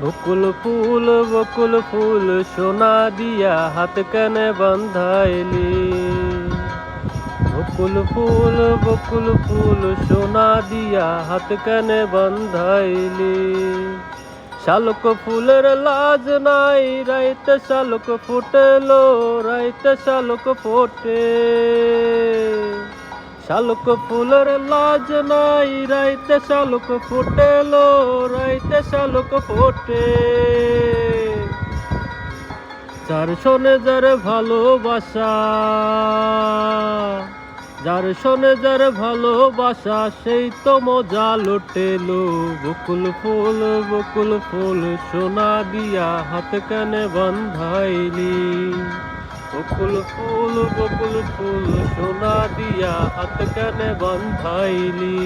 বকুল ফুল সোনা দিয়া হাত কেনে বান্ধাইলি। বকুল ফুল সোনা দিয়া হাত কেনে বান্ধাইলি। শালুক ফুলের লাজ নাই রাইতে শালুক ফুটেলো, রাইতে শালুক ফোটে। শালুক ফুলের লাজ নাই রাইতে শালুক ফুটেলো, রাইতে শালুক ফোটে। যার শোনে যার ভালোবাসা, যার শোনে যার ভালোবাসা সেই তো মজা লুটেলো। বকুল ফুল সোনা দিয়া হাত কেনে বান্ধাইলি। বকুল ফুল সোনা দিয়া হাত কেনে বান্ধাইলি।